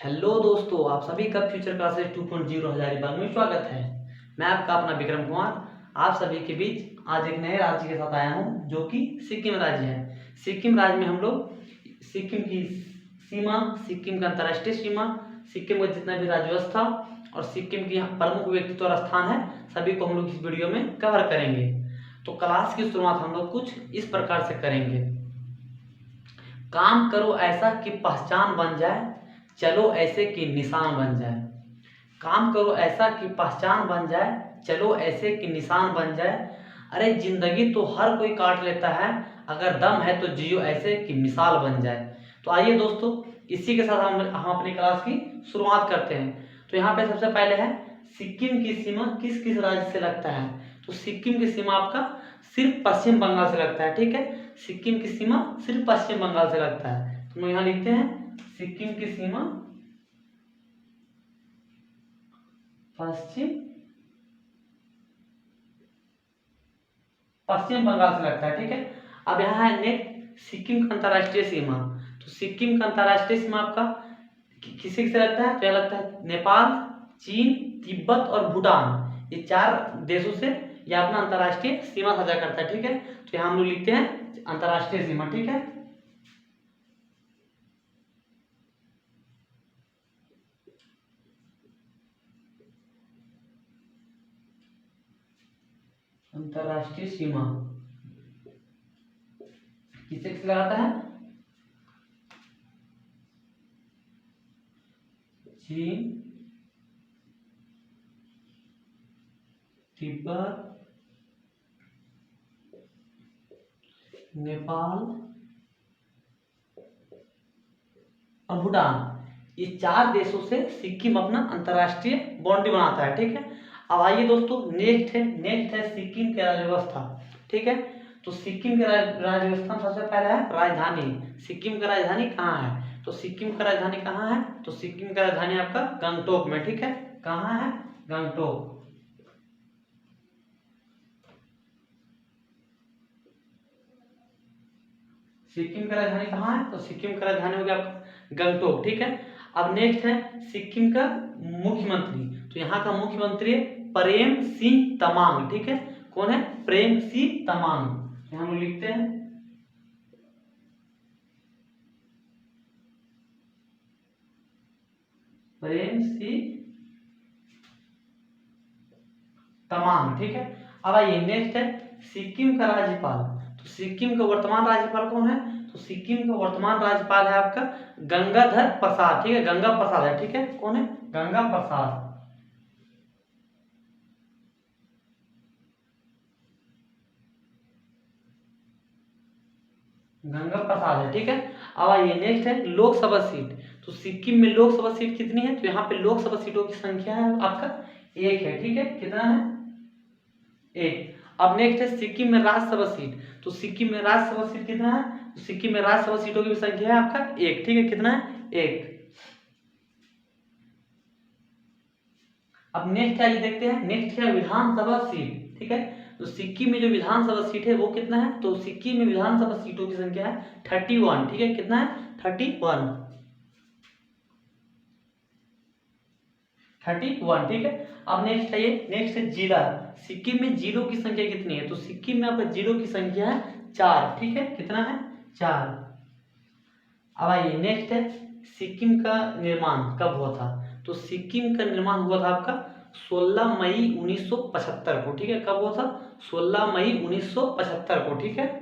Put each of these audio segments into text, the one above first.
Hello दोस्तों, आप सभी का फ्यूचर क्लासेस 2.0 हजारीबाग में स्वागत है। मैं आपका अपना विक्रम कुमार आप सभी के बीच आज एक नए राज्य के साथ आया हूं, जो कि सिक्किम राज्य है। सिक्किम राज्य में हम लोग सिक्किम की सीमा, सिक्किम का अंतर्राष्ट्रीय सीमा, सिक्किम का जितना भी राज्य व्यवस्था और सिक्किम की प्रमुख व्यक्तित्व और स्थान है, सभी को हम लोग इस वीडियो में कवर करेंगे। तो क्लास की शुरुआत हम लोग कुछ इस प्रकार से करेंगे। काम करो ऐसा कि पहचान बन जाए, चलो ऐसे कि निशान बन जाए। काम करो ऐसा कि पहचान बन जाए, चलो ऐसे कि निशान बन जाए। अरे जिंदगी तो हर कोई काट लेता है, अगर दम है तो जियो ऐसे कि मिसाल बन जाए। तो आइए दोस्तों, इसी के साथ हम अपनी क्लास की शुरुआत करते हैं। तो यहाँ पे सबसे पहले है सिक्किम की सीमा किस किस राज्य से लगता है। तो सिक्किम की सीमा आपका सिर्फ पश्चिम बंगाल से लगता है। ठीक है, सिक्किम की सीमा सिर्फ पश्चिम बंगाल से लगता है। तो हम यहाँ लिखते हैं सिक्किम की सीमा पश्चिम बंगाल से लगता है। ठीक है, अब यहाँ है नेक्स्ट सिक्किम का अंतर्राष्ट्रीय सीमा। तो सिक्किम का अंतर्राष्ट्रीय सीमा आपका किसी से लगता है? तो यह लगता है नेपाल, चीन, तिब्बत और भूटान, ये 4 देशों से यह अपना अंतर्राष्ट्रीय सीमा साझा करता है। ठीक है, तो यहाँ हम लोग लिखते हैं अंतर्राष्ट्रीय सीमा। ठीक है, अंतर्राष्ट्रीय सीमा किससे किससे लगाता है? चीन, तिब्बत, नेपाल और भूटान, ये 4 देशों से सिक्किम अपना अंतर्राष्ट्रीय बाउंड्री बनाता है। ठीक है, अब आइए दोस्तों, नेक्स्ट है सिक्किम की राज्य व्यवस्था। ठीक है, तो सिक्किम के राज्य व्यवस्था में सबसे पहला है राजधानी। सिक्किम का राजधानी कहाँ है? तो सिक्किम का राजधानी कहाँ है? तो सिक्किम का राजधानी आपका गंगटोक में। ठीक है, कहाँ है? गंगटोक। सिक्किम का राजधानी कहाँ है? तो सिक्किम का राजधानी हो गया आपका गंगटोक। ठीक है, अब नेक्स्ट है सिक्किम का मुख्यमंत्री। तो यहाँ का मुख्यमंत्री है प्रेम सिंह तमांग। ठीक है, कौन है? प्रेम सिंह तमांग। हम लिखते हैं प्रेम सिंह तमांग। ठीक है, अब आइए नेक्स्ट है सिक्किम का राज्यपाल। तो सिक्किम का वर्तमान राज्यपाल कौन है? तो सिक्किम का वर्तमान राज्यपाल है आपका गंगाधर प्रसाद। ठीक है, गंगा प्रसाद है। ठीक है, कौन है? गंगा प्रसाद। गंगा प्रसाद है। ठीक है, अब आइए नेक्स्ट है लोकसभा सीट। तो सिक्किम में लोकसभा सीट कितनी है? तो यहाँ पे लोकसभा सीटों की संख्या है आपका 1 है। ठीक है, कितना है? 1। अब नेक्स्ट है सिक्किम में राज्यसभा सीट। तो सिक्किम में राज्यसभा सीट कितना है? तो सिक्किम में राज्यसभा सीटों की भी संख्या है आपका 1। ठीक है, कितना है? 1। अब नेक्स्ट आइए देखते हैं, नेक्स्ट है विधानसभा सीट। ठीक है, तो सिक्किम में जो विधानसभा सीट है वो कितना है? तो सिक्किम में विधानसभा सीटों की संख्या है 31। ठीक है, कितना है? 31। ठीक है, अब नेक्स्ट है ये, नेक्स्ट है जिला। सिक्किम में जिलों की संख्या कितनी है? तो सिक्किम में आपका जिलों की संख्या है 4। ठीक है, कितना है? 4। अब आइए नेक्स्ट है सिक्किम का निर्माण कब हुआ था? तो सिक्किम का निर्माण हुआ था आपका 16 मई 1975 को। ठीक है, कब हुआ था? 16 मई 1975 को। ठीक है,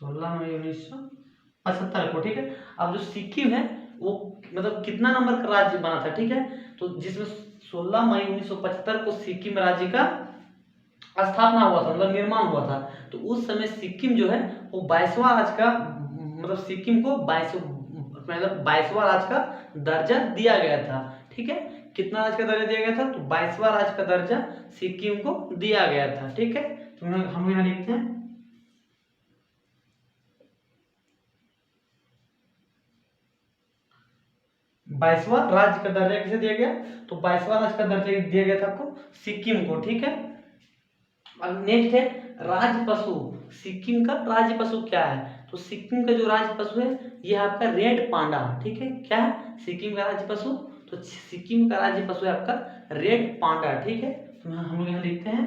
16 मई 1975 को। ठीक है, अब जो सिक्किम है वो मतलब कितना नंबर का राज्य बना था? ठीक है, तो जिसमें 16 मई 1975 को सिक्किम राज्य का स्थापना हुआ था, मतलब निर्माण हुआ था। तो उस समय सिक्किम जो है वो 22वां राज्य का, मतलब सिक्किम को 22वां राज्य का दर्जा दिया गया था। ठीक है, कितना राज्य का दर्जा दिया गया था? तो 22वां राज्य का दर्जा सिक्किम को दिया गया था। ठीक है, तो हम यहाँ लिखते हैं 22वां राज्य का दर्जा किसे दिया गया? तो 22वां राज्य का दर्जा दिया गया था आपको सिक्किम को। ठीक है, अब नेक्स्ट है राज्य पशु, सिक्किम का राज्य पशु क्या है? तो सिक्किम का जो राज्य पशु है ये है आपका रेड पांडा। ठीक है, क्या है सिक्किम का राज्य पशु? तो सिक्किम का राज्य पशु है आपका रेड पांडा। ठीक है, तो हम लोग यहाँ लिखते हैं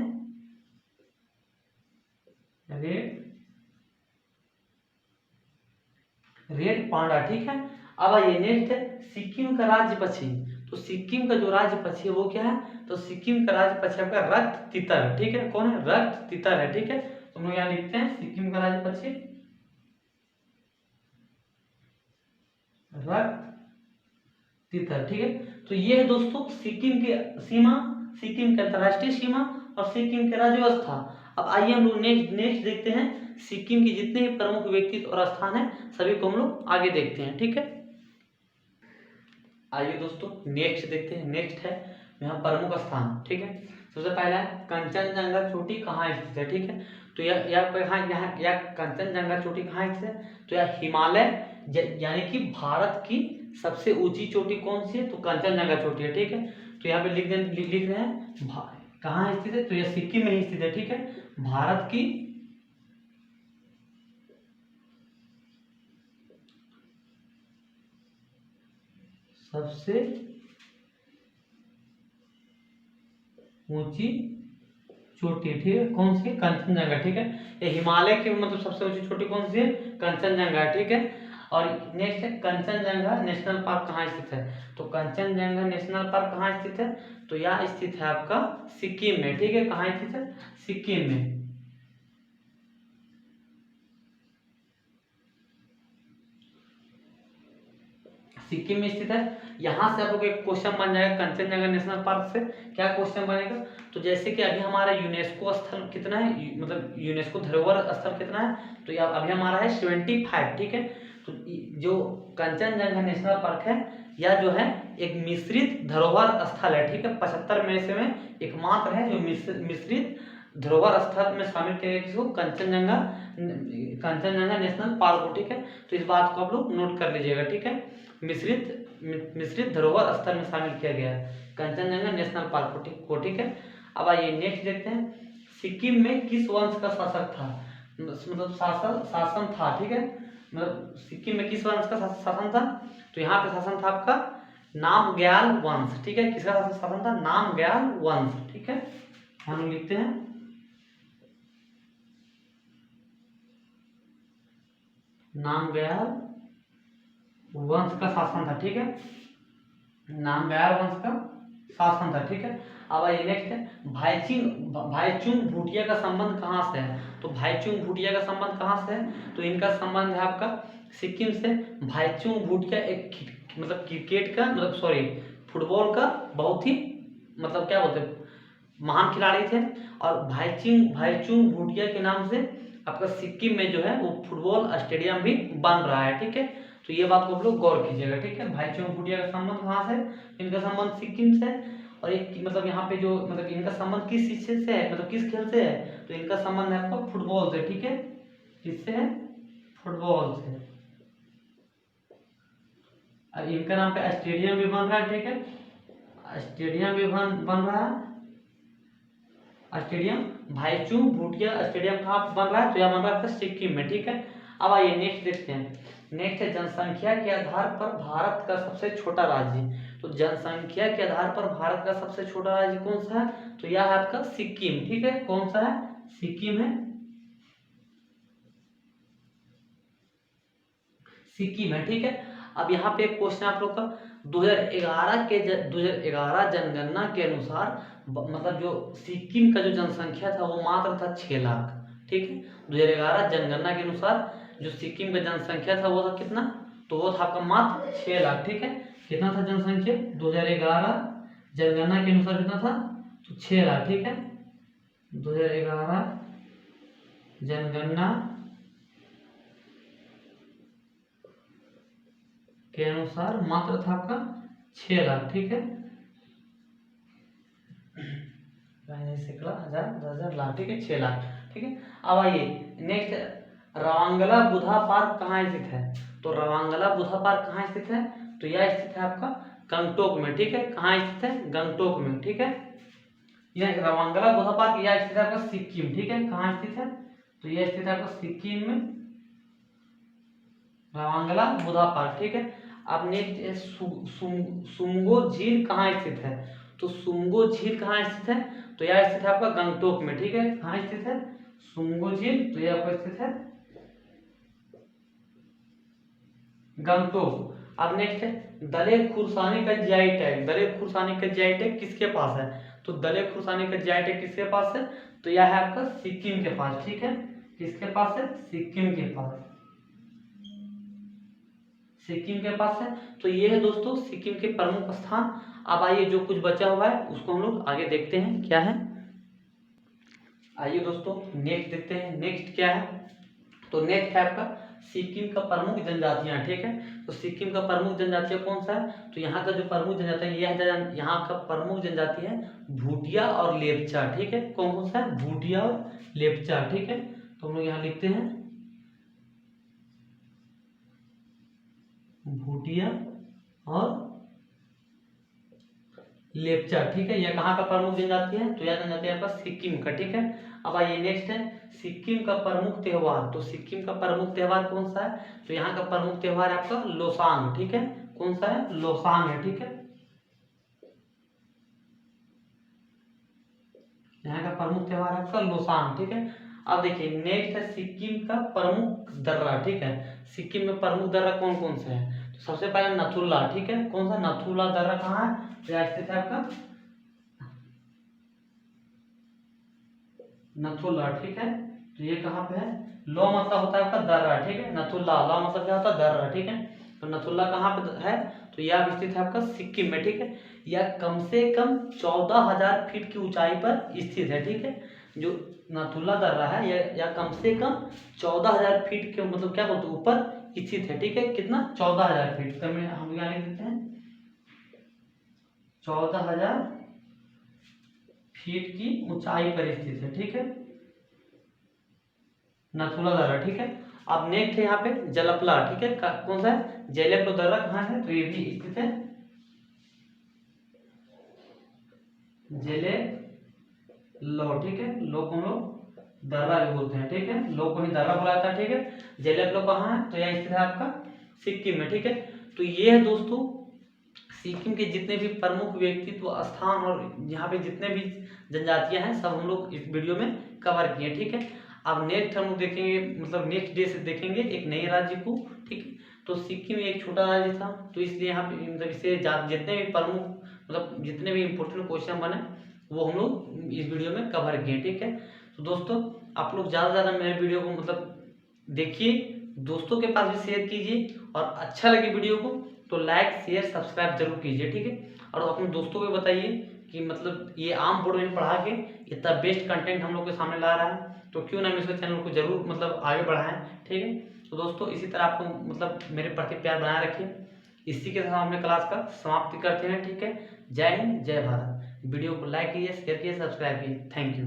रेड पांडा। ठीक है, अब आइए नेक्स्ट है सिक्किम का राज्य पक्षी। तो सिक्किम का जो राज्य पक्षी है वो क्या है? तो सिक्किम का राज्य पक्षी आपका रक्त तितर। ठीक है, कौन है? रक्त तितर है। ठीक है, तो हम लोग यहाँ लिखते हैं सिक्किम का राज्य पक्षी रक्त तितर। ठीक है, तो ये है दोस्तों सिक्किम की सीमा, सिक्किम की अंतरराष्ट्रीय सीमा और सिक्किम की राज्य व्यवस्था। अब आइए हम लोग नेक्स्ट देखते हैं सिक्किम के जितने भी प्रमुख व्यक्तित्व और स्थान है सभी को हम लोग आगे देखते हैं। ठीक है, आइए दोस्तों नेक्स्ट देखते हैं। नेक्स्ट है यहाँ प्रमुख स्थान। ठीक है, सबसे पहला है कंचनजंगा चोटी कहाँ स्थित है? ठीक है, तो यह कंचनजंगा चोटी कहाँ स्थित है? तो यह हिमालय यानी कि भारत की सबसे ऊंची चोटी कौन सी है? तो कंचनजंगा चोटी है। ठीक है, तो यहाँ पे लिख रहे हैं कहाँ स्थित है? तो यह सिक्किम में ही स्थित है। ठीक है, भारत की सबसे ऊंची चोटी। ठीक है, कौन सी? कंचनजंगा। ठीक है, ये हिमालय की मतलब सबसे ऊंची चोटी कौन सी है? कंचनजंगा। ठीक है, और नेक्स्ट है कंचनजंगा नेशनल पार्क कहाँ स्थित है? तो कंचनजंगा नेशनल पार्क कहाँ स्थित है? तो यह स्थित है आपका सिक्किम में। ठीक है, कहाँ स्थित है? सिक्किम में। सिक्किम में स्थित है। यहाँ से आप लोग एक क्वेश्चन बन जाएगा कंचनजंगा नेशनल पार्क से। क्या क्वेश्चन बनेगा? तो जैसे कि अभी हमारा यूनेस्को स्थल कितना है, मतलब यूनेस्को धरोहर स्थल कितना है? तो यह अभी हमारा है 75। ठीक है, तो जो कंचनजंगा नेशनल पार्क है यह जो है एक मिश्रित धरोहर स्थल है। ठीक है, 75 में से में एकमात्र है जो मिश्रित धरोहर स्थल में शामिल किया गया किसको? कंचनजंगा नेशनल पार्क को। ठीक है, तो इस बात को आप लोग नोट कर लीजिएगा। ठीक है, मिश्रित धरोहर स्थल में शामिल किया गया है कंचनजंगा नेशनल पार्क को। ठीक है, अब आइए नेक्स्ट देखते हैं सिक्किम में किस वंश का शासक था? मतलब शासन था। ठीक है, मतलब सिक्किम में किस वंश का शासन था? तो यहाँ पे शासन था आपका नामग्याल वंश। ठीक है, किसका शासन था? नामग्याल वंश। ठीक है, हम लिखते हैं नामग्याल वंश का शासन था। ठीक है, नामग्याल वंश का शासन था। ठीक है, अब आइए नेक्स्ट है भाईचुंग भूटिया का संबंध कहाँ से है? तो भाईचुंग भूटिया का संबंध कहाँ से है? तो इनका संबंध है आपका सिक्किम से। भाईचुंग भूटिया एक मतलब क्रिकेट का मतलब सॉरी फुटबॉल का बहुत ही मतलब क्या बोलते हैं महान खिलाड़ी थे। और भाईचुंग भूटिया के नाम से आपका सिक्किम में जो है वो फुटबॉल स्टेडियम भी बन रहा है। ठीक है, तो ये बात को आप लोग गौर कीजिएगा। ठीक है, भाईचुंग भूटिया का संबंध कहाँ से? इनका संबंध सिक्किम से है। और एक मतलब यहाँ पे जो मतलब इनका संबंध किस चीज से है, मतलब किस खेल से है? तो इनका संबंध है आपका फुटबॉल से। ठीक है, किससे है? फुटबॉल से। अब इनका नाम पे स्टेडियम भी बन रहा है। ठीक है, स्टेडियम भी बन रहा है। स्टेडियम भाईचुंग भूटिया स्टेडियम कहाँ बन रहा है? तो यह बन रहा है सिक्किम में। ठीक है, अब आइए नेक्स्ट देखते हैं। नेक्स्ट है जनसंख्या के आधार पर भारत का सबसे छोटा राज्य। तो जनसंख्या के आधार पर भारत का सबसे छोटा राज्य कौन सा है? तो यह है आपका सिक्किम। ठीक है, कौन सा है? सिक्किम है। सिक्किम है। ठीक है, अब यहाँ पे एक क्वेश्चन आप लोग का 2011 जनगणना के अनुसार मतलब जो सिक्किम का जो जनसंख्या था वो मात्र था 6 लाख। ठीक है, 2011 जनगणना के अनुसार जो सिक्किम का जनसंख्या था वो था कितना? तो वो था आपका मात्र 6 लाख। ठीक है, कितना था जनसंख्या 2011 जनगणना के अनुसार कितना था? तो 6 लाख। ठीक है, 2011 जनगणना के अनुसार मात्र था आपका 6 लाख। ठीक है, 10,000 लाख। ठीक है, 6 लाख। ठीक है, अब आइए नेक्स्ट रवांगला बुधा पार्क कहाँ स्थित है? तो रवांगला बुधा पार्क कहाँ स्थित है? तो यह स्थित है आपका गंगटोक में। ठीक है, कहाँ स्थित है? गंगटोक में। ठीक है, यह रवांगला बुद्धा पार्क यह स्थित है आपका सिक्किम, ठीक है। कहाँ स्थित है? तो यह स्थित है आपका सिक्किम में, रवांगला बुद्धा पार्क, ठीक है। अब नेक्स्ट सुंगो झील कहाँ स्थित है? तो सुंगो झील कहाँ स्थित है? तो यह स्थित है आपका गंगटोक में, ठीक है। कहाँ स्थित है सुंगो झील? तो यह आपका स्थित है गंगटोक। अब नेक्स्ट है दले खुरसानी का जीआई टैग। दले खुरसानी का जीआई टैग किसके पास है? तो दले खुरसानी का जीआई टैग किसके पास है? तो यह है आपका सिक्किम के पास, ठीक है। किसके पास है? सिक्किम के पास, सिक्किम के पास है। तो ये है दोस्तों सिक्किम के प्रमुख स्थान। अब आइए जो कुछ बचा हुआ है उसको हम लोग आगे देखते हैं क्या है। आइए दोस्तों नेक्स्ट देखते हैं, नेक्स्ट क्या है। तो नेक्स्ट है आपका सिक्किम का प्रमुख जनजातियां, ठीक है। तो सिक्किम का प्रमुख जनजातियां कौन सा है? तो यहाँ का जो प्रमुख जनजाति है यह यहाँ का प्रमुख जनजाति है भूटिया और लेपचा, ठीक है। कौन कौन सा है? भूटिया और लेपचा, ठीक है। तो हम लोग यहाँ लिखते हैं भूटिया और लेपचा, ठीक है। यह कहाँ का प्रमुख जनजाति है? तो यह जनजाति है आपका सिक्किम का, ठीक है। अब आइए नेक्स्ट है सिक्किम का प्रमुख त्योहार। तो सिक्किम का प्रमुख त्योहार कौन सा है? तो यहाँ का प्रमुख त्योहार है आपका लोसांग, ठीक है। कौन सा है? लोसांग है, ठीक है। यहाँ का प्रमुख त्योहार है आपका लोसांग, ठीक है। अब देखिए नेक्स्ट है सिक्किम का प्रमुख दर्रा, ठीक है। सिक्किम में प्रमुख दर्रा कौन कौन से है? तो सबसे पहले नथुला, ठीक है। कौन सा? नथुला दर्रा कहाँ है? तो यह स्थित है आपका नथुला, ठीक है। तो ये कहाँ पे है? लो मतलब होता है आपका दर्रा, ठीक है। नथुला ला मतलब क्या होता है? दर्रा, ठीक है। तो नथुला कहाँ पे है? तो यह स्थित है आपका सिक्किम में, ठीक है। यह कम से कम 14,000 फीट की ऊंचाई पर स्थित है, ठीक है। जो नथुला दर्रा है यह कम से कम 14,000 फीट के मतलब क्या बोलते हैं ऊपर स्थित है, ठीक है। कितना? 14,000 फीट। तो हम यहाँ लिख देते हैं 14,000 फीट की ऊंचाई पर स्थित है, ठीक है, नथुला दर्रा, ठीक है। अब नेक्स्ट है यहाँ पे जलपला, ठीक है। कौन सा है? जयलपुर दर्रा कहाँ है? तो ये भी स्थित है जेले लो, ठीक है। लो को हम लोग दर्रा भी बोलते हैं, ठीक है। लो को ही दर्रा बोला जाता है, ठीक है। जेलेप कहाँ है? तो यह स्थित है आपका सिक्किम में, ठीक है। तो ये है दोस्तों सिक्किम के जितने भी प्रमुख व्यक्तित्व स्थान और यहाँ पे जितने भी जनजातियां हैं सब हम लोग इस वीडियो में कवर किए, ठीक है। अब नेक्स्ट हम लोग देखेंगे मतलब नेक्स्ट डे से देखेंगे एक नए राज्य को, ठीक है। तो सिक्किम एक छोटा राज्य था तो इसलिए यहाँ पे मतलब इसे जितने भी प्रमुख मतलब जितने भी इम्पोर्टेंट क्वेश्चन बने वो हम लोग इस वीडियो में कवर किए, ठीक है। तो दोस्तों आप लोग ज़्यादा से ज़्यादा मेरे वीडियो को मतलब देखिए, दोस्तों के पास भी शेयर कीजिए और अच्छा लगे वीडियो को तो लाइक शेयर सब्सक्राइब जरूर कीजिए, ठीक है। और अपने दोस्तों को बताइए कि मतलब ये आम बोर्ड में पढ़ा के इतना बेस्ट कंटेंट हम लोग के सामने ला रहा है तो क्यों ना हम इसके चैनल को जरूर मतलब आगे बढ़ाएं, ठीक है। तो दोस्तों इसी तरह आपको मतलब मेरे प्रति प्यार बनाए रखिए। इसी के साथ हम अपने क्लास का समाप्ति करते हैं, ठीक है। जय हिंद जय भारत। वीडियो को लाइक कीजिए, शेयर कीजिए, सब्सक्राइब कीजिए। Thank you.